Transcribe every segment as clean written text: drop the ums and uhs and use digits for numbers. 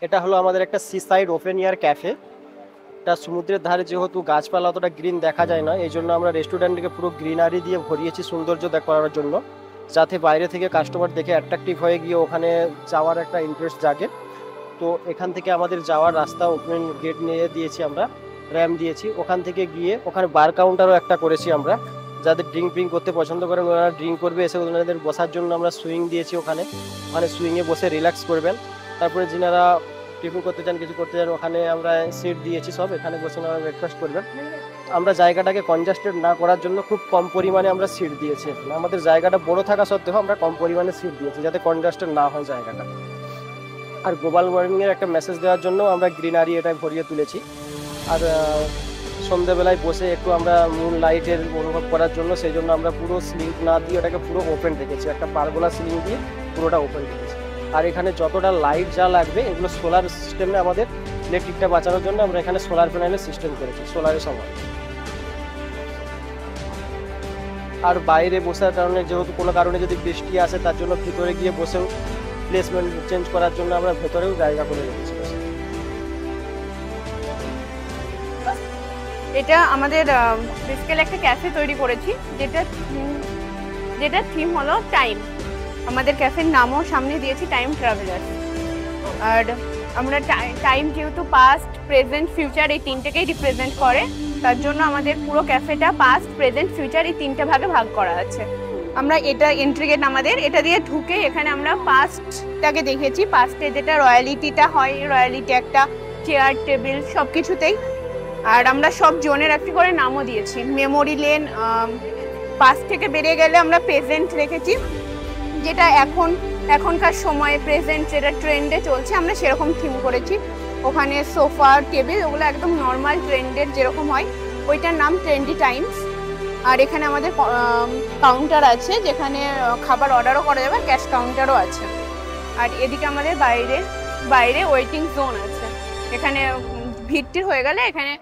এটা হলো আমাদের একটা sea side open air cafe. এটা সমুদ্রের ধারে, যেহেতু গাছপালা অতটা গ্রিন দেখা যায় না, এই জন্য আমরা রেস্টুরেন্টকে পুরো গ্রিনারি দিয়ে ভরিয়েছি সৌন্দর্য করার জন্য, যাতে বাইরে থেকে কাস্টমার দেখে অ্যাট্রাকটিভ হয়ে গিয়ে ওখানে যাওয়ার একটা ইন্টারেস্ট জাগে। তো এখান থেকে আমাদের যাওয়ার রাস্তা ওপেন গেট নিয়ে দিয়েছি আমরা, র্যাম্প দিয়েছি। ওখান থেকে গিয়ে ওখানে বার কাউন্টারও একটা করেছি আমরা, যাদের ড্রিঙ্ক করতে পছন্দ করেন ওনারা ড্রিঙ্ক করবে, এসে ওনাদের বসার জন্য আমরা সুইং দিয়েছি ওখানে, ওখানে সুইংয়ে বসে রিল্যাক্স করবেন। তারপরে যিনারা টিফিন করতে চান, কিছু করতে চান, ওখানে আমরা সিট দিয়েছি সব, এখানে বসে ওনারা ব্রেকফাস্ট করবেন। আমরা জায়গাটাকে কনজাস্টেড না করার জন্য খুব কম পরিমাণে আমরা সিট দিয়েছি এখানে। আমাদের জায়গাটা বড় থাকা সত্ত্বেও আমরা কম পরিমাণে সিট দিয়েছি যাতে কনজাস্টেড না হয় জায়গাটা। আর গ্লোবাল ওয়ার্মিংয়ের একটা মেসেজ দেওয়ার জন্য আমরা গ্রিনারি এটা ভরিয়ে তুলেছি। আর সন্ধ্যেবেলায় বসে একটু আমরা মুন লাইটের অনুভব করার জন্য সেই জন্য আমরা পুরো সিলিং না দিয়ে ওটাকে পুরো ওপেন রেখেছি, একটা পারগোলা সিলিং দিয়ে পুরোটা ওপেন রেখেছি। আর এখানে যতটা লাইট যা লাগবে এগুলো সোলার সিস্টেমে, আমাদের ইলেকট্রিকটা বাঁচানোর জন্য আমরা এখানে সোলার প্যানেলের সিস্টেম করেছি, সোলারের সময়। আর বাইরে বসার কারণে, যেহেতু কোনো কারণে যদি বৃষ্টি আসে, তার জন্য ভিতরে গিয়ে বসেও প্লেসমেন্ট চেঞ্জ করার জন্য আমরা ভেতরেও জায়গা করে রেখেছি। এটা আমাদের বেসিক্যালি একটা ক্যাফে তৈরি করেছি, যেটা থিম হলো টাইম। আমাদের ক্যাফের নামও সামনে দিয়েছি টাইম ট্রাভেলার। আর আমরা টাইম যেহেতু পাস্ট, প্রেজেন্ট, ফিউচার এই তিনটেকেই রিপ্রেজেন্ট করে, তার জন্য আমাদের পুরো ক্যাফেটা পাস্ট, প্রেজেন্ট, ফিউচার এই তিনটে ভাগে ভাগ করা আছে। আমরা এটা এন্ট্রি গেট আমাদের, এটা দিয়ে ঢুকে এখানে আমরা পাস্টটাকে দেখেছি। পাস্টে যেটা রয়্যালিটিটা হয়, রয়্যালিটি একটা চেয়ার, টেবিল সব কিছুতেই। আর আমরা সব জোনের একটি করে নামও দিয়েছি। মেমোরি লেন, পাস্ট থেকে বেরিয়ে গেলে আমরা প্রেজেন্ট রেখেছি, যেটা এখনকার সময়ে প্রেজেন্ট যেটা ট্রেন্ডে চলছে আমরা সেরকম থিম করেছি। ওখানে সোফা, টেবিল ওগুলো একদম নর্মাল ট্রেন্ডের যেরকম হয়, ওইটার নাম ট্রেন্ডি টাইমস। আর এখানে আমাদের কাউন্টার আছে, যেখানে খাবার অর্ডারও করা যাবে, ক্যাশ কাউন্টারও আছে। আর এদিকে আমাদের বাইরে ওয়েটিং জোন আছে, এখানে ভিড় হয়ে গেলে এখানে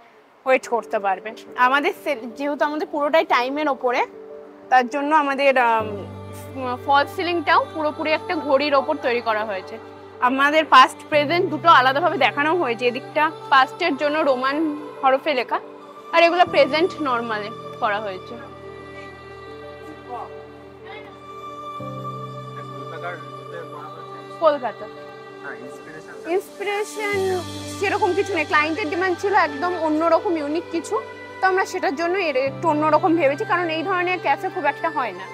ওয়েট করতে পারবে। যেহেতু আমাদের পুরোটাই টাইমের ওপরে, তার জন্য আমাদের ফল সিলিংটাও পুরোপুরি একটা ঘড়ির ওপর তৈরি করা হয়েছে। আমাদের পাস্ট প্রেজেন্ট দুটো আলাদাভাবে দেখানো হয়েছে। এদিকটা পাস্টের জন্য রোমান হরফে লেখা, আর এগুলো প্রেজেন্ট নর্মালে করা হয়েছে। কলকাতা ইন্সপিরেশন সেরকম কিছু নেই, ক্লায়েন্টের ডিমান্ড ছিল একদম অন্যরকম ইউনিক কিছু, তো আমরা সেটার জন্য একটু অন্যরকম ভেবেছি, কারণ এই ধরনের ক্যাফে খুব একটা হয় না।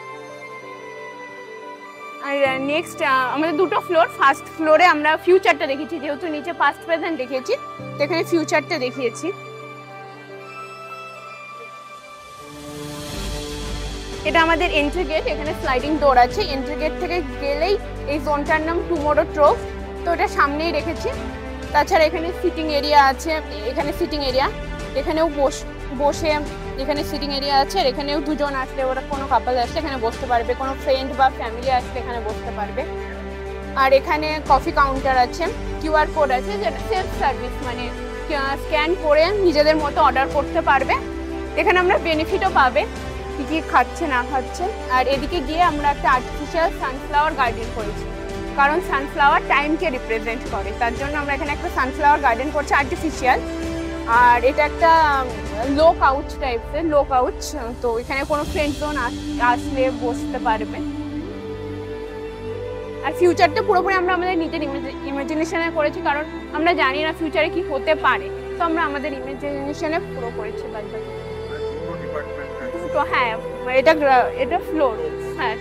আর নেক্সট আমাদের দুটো ফ্লোর, ফার্স্ট ফ্লোরে আমরা ফিউচারটা দেখেছি, যেহেতু নিচে পাস্ট প্রেজেন্ট দেখিয়েছি, তো এখানে ফিউচারটা দেখিয়েছি। এটা আমাদের এন্ট্রি গেট, এখানে স্লাইডিং ডোর আছে। এন্ট্রি গেট থেকে গেলেই এই জোনটার নাম টুমোরো ট্রোভ, তো এটা সামনেই রেখেছি। তাছাড়া এখানে সিটিং এরিয়া আছে, এখানে সিটিং এরিয়া, এখানেও বসে এখানে সিটিং এরিয়া আছে। আর এখানেও দুজন আসলে, ওরা কোনো কাপল আসলে এখানে বসতে পারবে, কোনো ফ্রেন্ড বা ফ্যামিলি আসলে এখানে বসতে পারবে। আর এখানে কফি কাউন্টার আছে, কিউআর কোড আছে, যেটা সেলফ সার্ভিস, মানে স্ক্যান করে নিজেদের মতো অর্ডার করতে পারবে। এখানে আমরা বেনিফিটও পাবে কি কি খাচ্ছে না খাচ্ছে। আর এদিকে গিয়ে আমরা একটা আর্টিফিশিয়াল সানফ্লাওয়ার গার্ডেন করেছি, কারণ সানফ্লাওয়ার টাইমকে রিপ্রেজেন্ট করে, তার জন্য আমরা এখানে একটা সানফ্লাওয়ার গার্ডেন করছি আর্টিফিশিয়াল। আর এটা একটা লো কাউচ টাইপের, লো কাউচ, তো এখানে কোনো ফ্রেন্ড জোন আসলে বসতে পারবে। আর ফিউচারটা পুরোপুরি আমরা আমাদের নিজের ইমাজিনেশনে করেছি, কারণ আমরা জানি না ফিউচারে কি হতে পারে, তো আমরা আমাদের ইমাজিনেশনে পুরো করেছি। দুটো, হ্যাঁ, এটা ফ্লোর, হ্যাঁ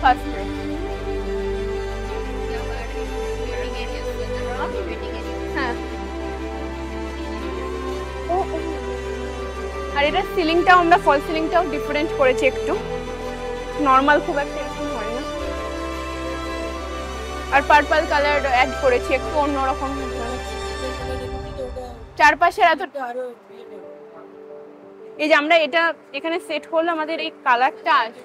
ফার্স্ট ফ্লোর। হ্যাঁ, আর এটা সিলিংটাও আমরা ফল সিলিংটাও ডিফারেন্ট করেছি, একটু নর্মাল খুব একটা এরকম হয় না। আর পার্পল কালার অ্যাড করেছি, একটু অন্যরকম। চারপাশের এত, এই যে আমরা এটা এখানে সেট করলে আমাদের এই কালারটা আসে।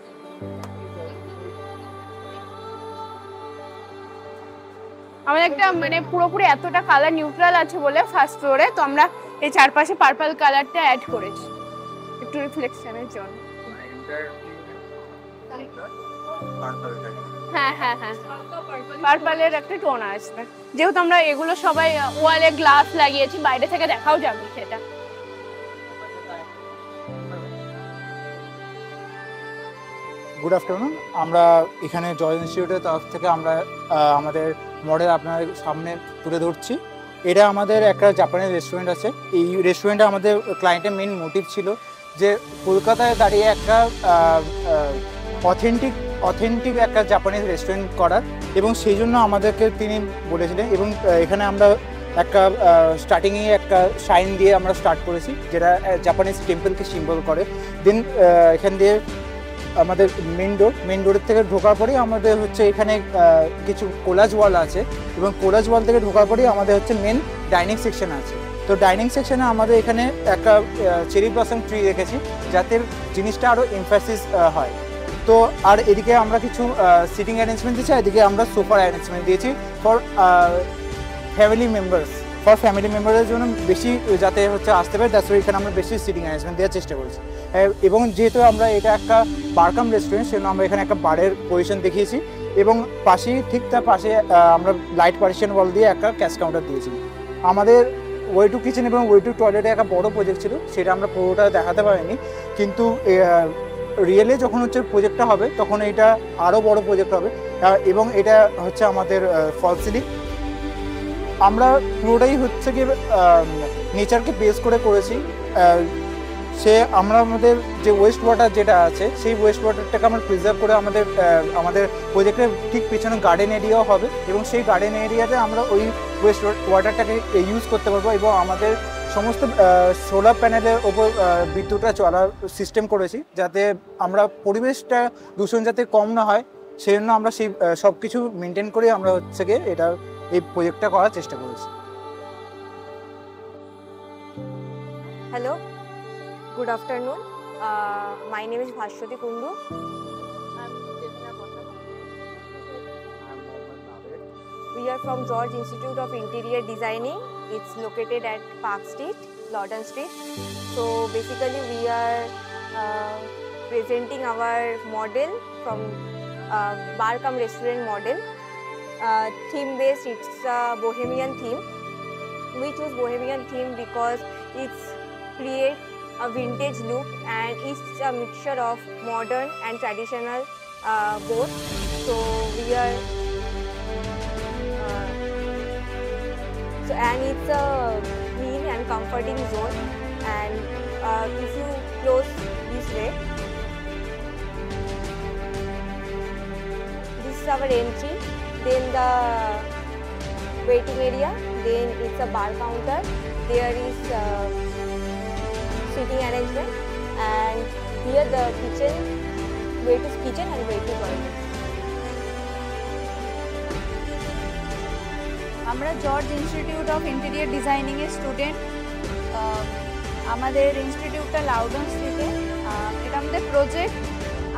আমাদের একটা মানে পুরোপুরি এতটা কালার নিউট্রাল আছে বলে ফার্স্ট ফ্লোরে, তো আমরা এই চারপাশে পার্পল কালারটা অ্যাড করেছি একটু রিফ্লেকশনের জন্য। হ্যাঁ হ্যাঁ হ্যাঁ, পার্পলের একটা টোন আসবে, যেহেতু আমরা এগুলো সবাই ওয়ালে গ্লাস লাগিয়েছি, বাইরে থেকে দেখাও যাবে সেটা। Good afternoon. আমরা এখানে জয় ইনস্টিটিউটের তরফ থেকে আমরা আমাদের মডেল আপনাদের সামনে তুলে ধরছি। এটা আমাদের একটা জাপানিজ রেস্টুরেন্ট আছে। এই রেস্টুরেন্টে আমাদের ক্লায়েন্টের মেন মোটিভ ছিল যে কলকাতায় দাঁড়িয়ে একটা অথেন্টিক একটা জাপানিজ রেস্টুরেন্ট করার, এবং সেই জন্য আমাদেরকে তিনি বলেছিলেন। এবং এখানে আমরা একটা স্টার্টিংয়ে একটা শাইন দিয়ে আমরা স্টার্ট করেছি, যেটা জাপানিজ টেম্পলকে সিম্বল করে। দেন এখান দিয়ে আমাদের মেন ডোরের থেকে ঢোকার পরেই আমাদের হচ্ছে এখানে কিছু কোলাজ ওয়াল আছে, এবং কোলাজ ওয়াল থেকে ঢোকার পরেই আমাদের হচ্ছে মেন ডাইনিং সেকশন আছে। তো ডাইনিং সেকশনে আমাদের এখানে একটা চেরি ব্লসম ট্রি রেখেছি, যাতে জিনিসটা আরও এমফ্যাসিস হয়। তো আর এদিকে আমরা কিছু সিটিং অ্যারেঞ্জমেন্ট দিয়েছি, এদিকে আমরা সোফার অ্যারেঞ্জমেন্ট দিয়েছি ফর ফ্যামিলি মেম্বারের জন্য বেশি যাতে হচ্ছে আসতে পারে, দ্যাটস এখানে আমরা বেশি সিটিং অ্যারেঞ্জমেন্ট দেওয়ার চেষ্টা করেছি। এবং যেহেতু আমরা এটা একটা বারকাম রেস্টুরেন্ট, সেজন্য আমরা এখানে একটা বারের পজিশন দেখিয়েছি, এবং পাশেই ঠিক তার পাশে আমরা লাইট পার্টিশন ওয়াল দিয়ে একটা ক্যাশ কাউন্টার দিয়েছি। আমাদের ওয়ে টু কিচেন এবং ওয়ে টু টয়লেটে একটা বড় প্রজেক্ট ছিল, সেটা আমরা পুরোটা দেখাতে পারিনি, কিন্তু রিয়েলি যখন হচ্ছে প্রজেক্টটা হবে তখন এটা আরও বড় প্রজেক্ট হবে। এবং এটা হচ্ছে আমাদের ফল সিলিং। আমরা পুরোটাই হচ্ছে কি নেচারকে বেস করে করেছি। আমরা আমাদের যে ওয়েস্ট ওয়াটার যেটা আছে, সেই ওয়েস্ট ওয়াটারটাকে আমরা প্রিজার্ভ করে আমাদের প্রজেক্টের ঠিক পিছনে গার্ডেন এরিয়াও হবে, এবং সেই গার্ডেন এরিয়াতে আমরা ওই ওয়েস্ট ওয়াটারটাকে ইউজ করতে পারবো। এবং আমাদের সমস্ত সোলার প্যানেলের ওপর বিদ্যুৎটা চলার সিস্টেম করেছি, যাতে আমরা পরিবেশটা দূষণ যাতে কম না হয়, সেই জন্য আমরা সেই সব কিছু মেনটেন করে আমরা হচ্ছে গিয়ে এই প্রজেক্টটা করার চেষ্টা করেছি। Hello, good afternoon. My name is Bhashwati Kundu. We are from George Institute of Interior Designing. It's located at Park Street, Lawton Street. So basically we are presenting our model from Barcom Restaurant model. Theme based, it's a Bohemian theme. We choose Bohemian theme because it's create a vintage look, and it's a mixture of modern and traditional both. So we are and it's a clean and comforting zone. And if you close this way, this is our entry. Then the waiting area, then it's a bar counter, there is seating arrangement, and here the kitchen, way to kitchen and way to toilet. আমরা George institute of interior designing এর student. আমাদের ইনস্টিটিউটটা Loudon স্ট্রিটে। এটা আমাদের project,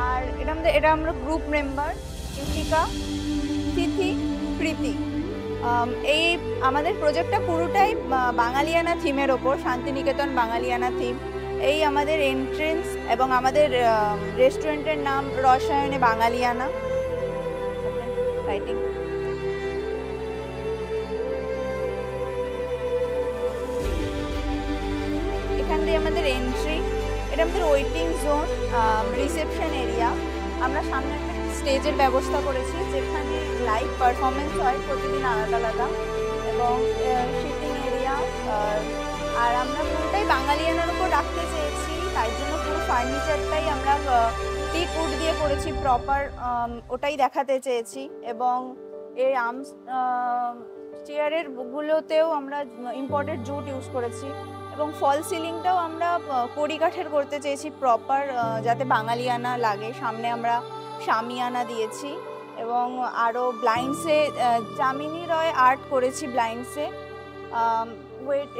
আর এটা আমরা group member ইউতিকা, তিথি, প্রীতি। এই আমাদের প্রজেক্টটা পুরোটাই বাঙালিয়ানা থিমের ওপর, শান্তিনিকেতন বাঙালিয়ানা থিম। এই আমাদের এন্ট্রেন্স এবং আমাদের রেস্টুরেন্টের নাম রসায়নে বাঙালিয়ানা। রাইটিং এখান দিয়ে আমাদের এন্ট্রি, এটা আমাদের ওয়েটিং জোন, রিসেপশন এরিয়া। আমরা সামনে একটা স্টেজের ব্যবস্থা করেছি, যেখানে লাইভ পারফরমেন্স হয় প্রতিদিন আলাদা আলাদা, এবং সিটিং এরিয়া। আর আমরা পুরোটাই বাঙালিয়ানার উপর রাখতে চেয়েছি, তাই জন্য পুরো ফার্নিচারটাই আমরা টিক উড দিয়ে করেছি প্রপার, ওটাই দেখাতে চেয়েছি। এবং এই আর্মস চেয়ারের গুলোতেও আমরা ইম্পোর্টেড জুট ইউজ করেছি, এবং ফল সিলিংটাও আমরা কড়ি কাঠের করতে চেয়েছি প্রপার, যাতে বাঙালিয়ানা লাগে। সামনে আমরা শামিয়ানা দিয়েছি, এবং আরও ব্লাইন্ডসে যামিনী রয় আর্ট করেছি ব্লাইন্ডসে।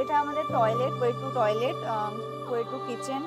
এটা আমাদের toilet, way to toilet, way to kitchen.